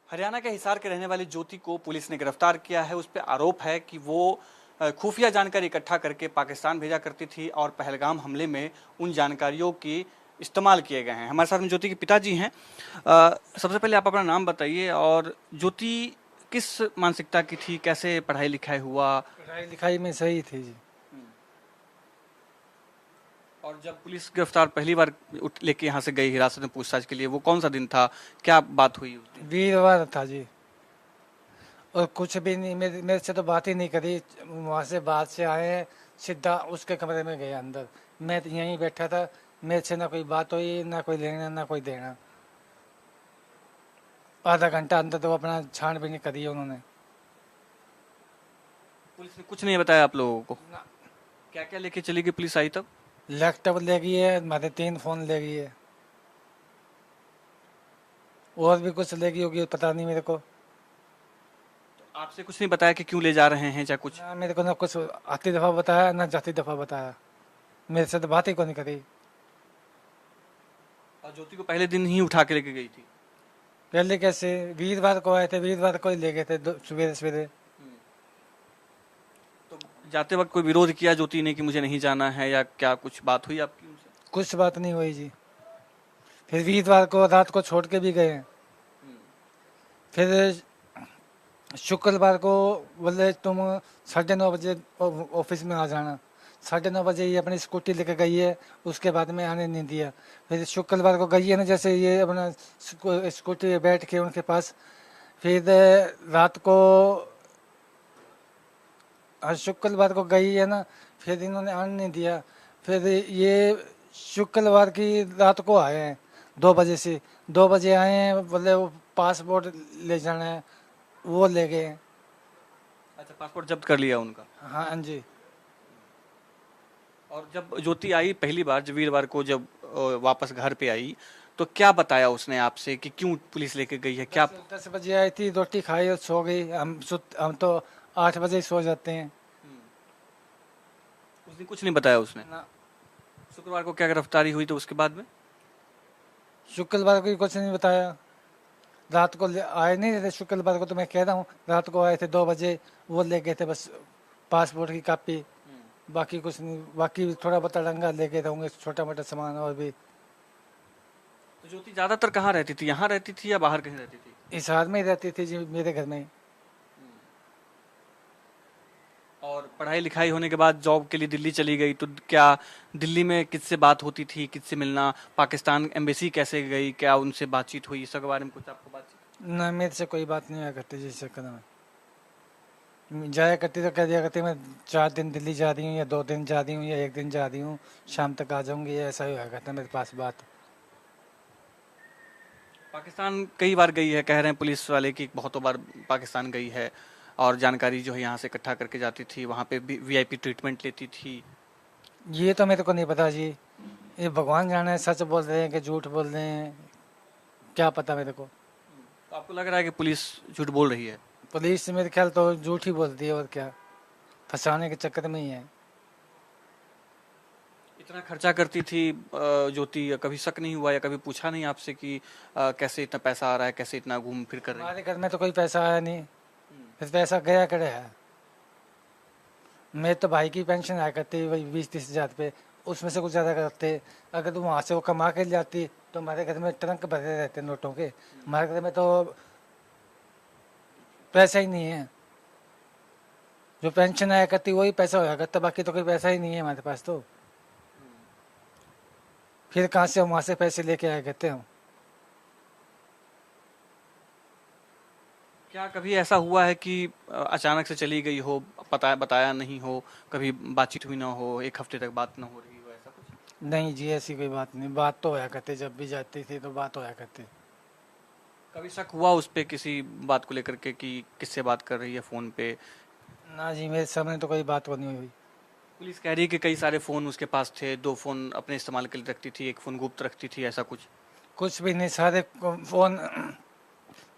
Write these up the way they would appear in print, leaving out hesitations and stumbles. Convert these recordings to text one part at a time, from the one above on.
हरियाणा के हिसार के रहने वाली ज्योति को पुलिस ने गिरफ्तार किया है। उस पर आरोप है कि वो खुफिया जानकारी इकट्ठा करके पाकिस्तान भेजा करती थी और पहलगाम हमले में उन जानकारियों की इस्तेमाल किए गए हैं। हमारे साथ में ज्योति के पिताजी हैं। सबसे पहले आप अपना नाम बताइए और ज्योति किस मानसिकता की थी, कैसे पढ़ाई लिखाई हुआ? पढ़ाई लिखाई में सही थी जी। और जब पुलिस गिरफ्तार पहली बार लेके यहाँ से गई हिरासत में पूछताछ के लिए, वो कौन सा दिन था, क्या बात हुई उस दिन? वीरवार था जी। और कुछ भी नहीं, मेरे से तो बात ही नहीं करी। वहाँ से बाहर से आए, सीधा उसके कमरे में गए अंदर। मैं तो यहीं बैठा था, मेरे से ना कोई बात हुई, ना कोई लेना ना कोई देना। आधा घंटा अंदर तो अपना छानबीन करी है उन्होंने। पुलिस ने कुछ नहीं बताया आप लोगों को? ना, क्या क्या लेके चली गई पुलिस आई तब? लैपटॉप ले गई है, हमारे 3 फोन ले गई है। और भी कुछ ले गई होगी, पता नहीं मेरे को। आपसे कुछ नहीं बताया कि क्यों ले जा रहे हैं या कुछ? ना मेरे को ना कुछ आती दफ़ा बताया, ना जाती दफ़ा बताया। मेरे से तो बात ही को नहीं करी। और ज्योति को पहले दिन ही उठा के लेके गई थी? पहले कैसे, वीरवार को आए थे, वीरवार को ही ले गए थे सवेरे सवेरे। तो जाते वक्त कोई विरोध किया ज्योति ने कि मुझे नहीं जाना है, या क्या कुछ बात हुई आपकी उनसे? कुछ बात नहीं हुई जी। फिर वीरवार को रात को छोड़ के भी गए। फिर शुक्रवार को बोले तुम 9:30 बजे ऑफिस में आ जाना। 9:30 बजे ये अपनी स्कूटी लेके गई है, उसके बाद में आने नहीं दिया। फिर शुक्रवार को गई है ना, जैसे ये अपना स्कूटी पे बैठ के उनके पास। फिर रात को शुक्रवार को गई है ना, फिर इन्होंने आने नहीं दिया। फिर ये शुक्रवार की रात को आए हैं 2 बजे से। 2 बजे आए हैं, बोले वो पासपोर्ट ले जाना है, वो ले गए। अच्छा, पासपोर्ट जब्त कर लिया उनका? हाँ जी। और जब ज्योति आई पहली बार, जब वीरवार को जब वापस घर पे आई, तो क्या बताया उसने आपसे कि क्यों पुलिस लेके गई है, क्या? 10 बजे आई थी, रोटी खाई और सो गई। हम तो 8 बजे ही सो जाते हैं। उस दिन कुछ नहीं बताया उसने? ना, शुक्रवार को क्या गिरफ्तारी हुई तो उसके बाद में? शुक्रवार को कुछ नहीं बताया। रात को आए नहीं थे शुक्रवार को, तो मैं कह रहा हूँ रात को आए थे 2 बजे, वो ले गए थे बस पासपोर्ट की कॉपी। बाकी कुछ नहीं, बाकी थोड़ा बहुत रंगा ले गए होंगे, छोटा मोटा सामान और भी। तो ज्योति ज्यादातर कहाँ रहती थी, यहाँ रहती थी या बाहर कहीं रहती थी? हिसार में ही रहती थी जी, मेरे घर में। और पढ़ाई लिखाई होने के बाद जॉब के लिए दिल्ली चली गई, तो क्या दिल्ली में किससे बात होती थी, किससे मिलना, पाकिस्तान एम्बेसी कैसे गई, क्या उनसे बातचीत हुई, इस सब के बारे में कुछ आपको बातचीत? ना, मेरे से कोई बात नहीं हुआ करती जिस चक्कर में जाया करती, तो कह दिया करती मैं 4 दिन दिल्ली जा रही हूँ, या 2 दिन जा रही हूँ, या 1 दिन जा रही हूँ, शाम तक आ जाऊंगी। ऐसा ही हुआ करता मेरे पास बात। पाकिस्तान कई बार गई है, कह रहे हैं पुलिस वाले कि बहुतों बार पाकिस्तान गई है और जानकारी जो है यहाँ से इकट्ठा करके जाती थी, वहाँ पे भी वीआईपी ट्रीटमेंट लेती थी। ये तो मेरे को नहीं पता जी। ये भगवान जाने, सच बोल रहे हैं कि झूठ बोल रहे हैं, क्या पता मेरे को। तो आपको लग रहा है कि पुलिस झूठ बोल रही है? पुलिस मेरे ख्याल तो झूठ ही बोलती है, और क्या, फंसाने के चक्कर में ही है। इतना खर्चा करती थी ज्योति, कभी शक नहीं हुआ या कभी पूछा नहीं आपसे कि कैसे इतना पैसा आ रहा है, कैसे इतना घूम फिर कर रही है? हमारे घर में तो कोई पैसा आया नहीं, फिर पैसा गया करे है। मैं तो भाई की पेंशन आया करती वही 20-30 हज़ार रुपये, उसमें से कुछ ज़्यादा करते। अगर तुम वहाँ से वो कमा के जाती तो हमारे घर में ट्रंक भरे रहते नोटों के। हमारे घर में तो पैसा ही नहीं है। जो पेंशन आया करती वही पैसा होया करता, बाकी तो कोई पैसा ही नहीं है हमारे पास। तो फिर कहाँ से हम वहाँ से पैसे लेके आया करते हम। क्या कभी ऐसा हुआ है कि अचानक से चली गई हो, पता बताया नहीं हो, कभी बातचीत हुई ना हो, एक हफ्ते तक बात ना हो रही हो, ऐसा कुछ? नहीं जी, ऐसी कोई बात नहीं। बात तो होया करते, जब भी जाती थी तो बात होया करती। कभी शक हुआ उस पे किसी बात को लेकर के कि किससे बात कर रही है फोन पे? ना जी, मेरे सामने तो कोई बात को नहीं हुई। पुलिस कह रही है कि कई सारे फोन उसके पास थे, 2 फोन अपने इस्तेमाल के लिए रखती थी, एक फोन गुप्त रखती थी, ऐसा कुछ? कुछ भी नहीं, सारे फ़ोन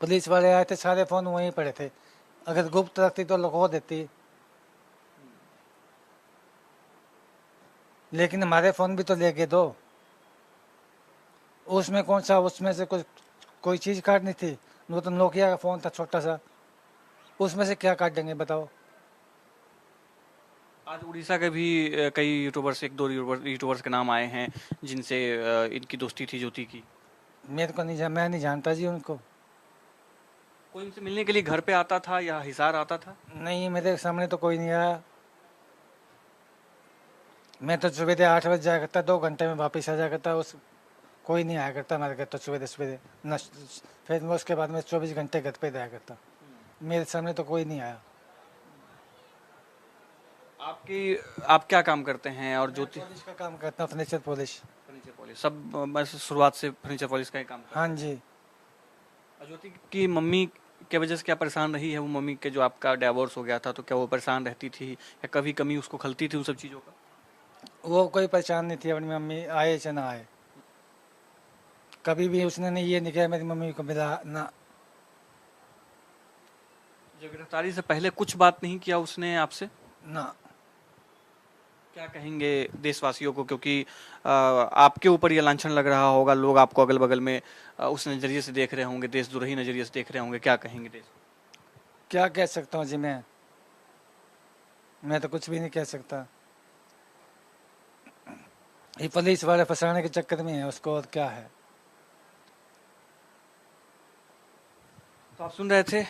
पुलिस वाले आए थे, सारे फ़ोन वहीं पड़े थे। अगर गुप्त रखती तो लुकवा देती, लेकिन हमारे फ़ोन भी तो ले गए दो। उसमें कौन सा, उसमें से कुछ कोई चीज़ काटनी थी, वो तो नोकिया का फ़ोन था छोटा सा, उसमें से क्या काट देंगे बताओ। आज उड़ीसा के भी कई यूट्यूबर्स, एक दो यूट्यूबर्स के नाम आए हैं जिनसे इनकी दोस्ती थी ज्योति की। मेरे को नहीं मैं नहीं जानता जी उनको। कोई इनसे मिलने के लिए घर पे आता था या हिसार आता था? नहीं, मेरे सामने तो कोई नहीं आया। मैं तो सवेरे 8 बजे जाया करता, 2 घंटे में वापस आ जाया करता। उस कोई नहीं आया करता हमारे घर तो सवेरे सवेरे न। फिर मैं उसके बाद में 24 घंटे घर पे रहा करता। मेरे सामने तो कोई नहीं आया। आप क्या काम करते हैं? और ज्योति? पॉलिश का काम करता हूँ, फर्नीचर पॉलिश। फर्नीचर पॉलिश, सब बस शुरुआत से फर्नीचर पॉलिश का ही काम करते हाँ जी। हैं। और ज्योति की मम्मी के वजह से क्या परेशान रही है वो? मम्मी के जो आपका डिवोर्स हो गया था तो क्या वो परेशान रहती थी या कभी कमी उसको खलती थी उन सब चीज़ों का? वो कोई परेशान नहीं थी, अपनी मम्मी आए चाहे ना आए। कभी भी उसने नहीं ये नहीं किया मेरी मम्मी को मिला ना। जब गिरफ्तारी से पहले कुछ बात नहीं किया उसने आपसे? ना। क्या कहेंगे देशवासियों को, क्योंकि आपके ऊपर ये लांछन लग रहा होगा, लोग आपको अगल बगल में उस नज़रिए से देख रहे होंगे, देशद्रोही नज़रिए से देख रहे होंगे, क्या कहेंगे देश? क्या कह सकता हूँ जी मैं तो कुछ भी नहीं कह सकता। ये पुलिस वाले फंसाने के चक्कर में है उसको, और क्या है। तो आप सुन रहे थे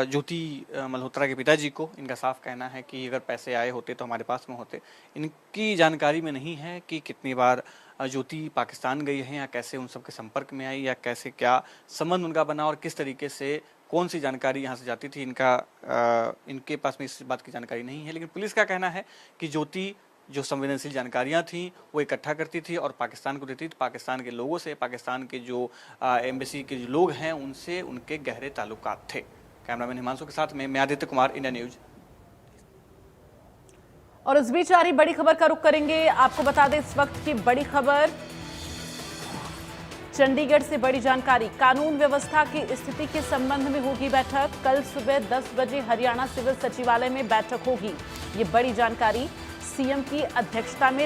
ज्योति मल्होत्रा के पिताजी को। इनका साफ कहना है कि अगर पैसे आए होते तो हमारे पास में होते। इनकी जानकारी में नहीं है कि कितनी बार ज्योति पाकिस्तान गई है या कैसे उन सब के संपर्क में आई या कैसे क्या संबंध उनका बना और किस तरीके से कौन सी जानकारी यहाँ से जाती थी। इनके पास में इस बात की जानकारी नहीं है। लेकिन पुलिस का कहना है कि ज्योति जो संवेदनशील जानकारियां थी वो इकट्ठा करती थी और पाकिस्तान को देती थी। पाकिस्तान के लोगों से, पाकिस्तान के जो एम्बेसी के जो लोग हैं उनसे उनके गहरे ताल्लुकात थे। कैमरामैन हिमांशु के साथ मैं आदित्य कुमार, इंडिया न्यूज। और इस बीच आ रही बड़ी खबर का रुख करेंगे। आपको बता दें इस वक्त की बड़ी खबर, चंडीगढ़ से बड़ी जानकारी। कानून व्यवस्था की स्थिति के संबंध में होगी बैठक। कल सुबह 10 बजे हरियाणा सिविल सचिवालय में बैठक होगी। ये बड़ी जानकारी सीएम की अध्यक्षता में